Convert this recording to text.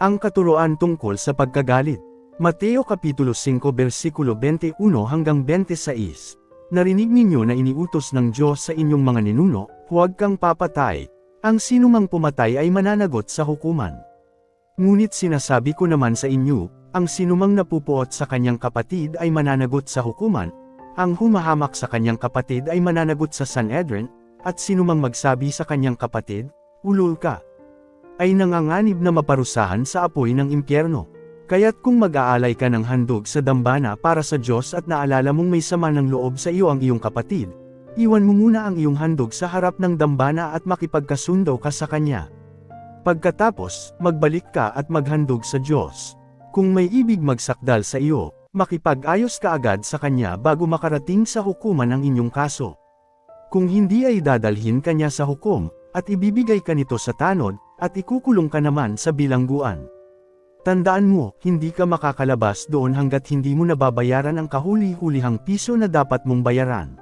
Ang katuruan tungkol sa pagkagalit. Mateo Kapitulo 5 versikulo 21 hanggang 26. Narinig ninyo na iniutos ng Diyos sa inyong mga ninuno, huwag kang papatay. Ang sinumang pumatay ay mananagot sa hukuman. Ngunit sinasabi ko naman sa inyo, ang sinumang napupuot sa kanyang kapatid ay mananagot sa hukuman, ang humahamak sa kanyang kapatid ay mananagot sa Sanhedrin, at sinumang magsabi sa kanyang kapatid, ulol ka, ay nanganganib na maparusahan sa apoy ng impyerno. Kaya't kung mag-aalay ka ng handog sa dambana para sa Diyos at naalala mong may sama ng loob sa iyo ang iyong kapatid, iwan mo muna ang iyong handog sa harap ng dambana at makipagkasundo ka sa kanya. Pagkatapos, magbalik ka at maghandog sa Diyos. Kung may ibig magsakdal sa iyo, makipag-ayos ka agad sa kanya bago makarating sa hukuman ang inyong kaso. Kung hindi ay dadalhin ka niya sa hukom, at ibibigay ka nito sa tanod, at ikukulong ka naman sa bilangguan. Tandaan mo, hindi ka makakalabas doon hanggat hindi mo nababayaran ang kahuli-hulihang piso na dapat mong bayaran.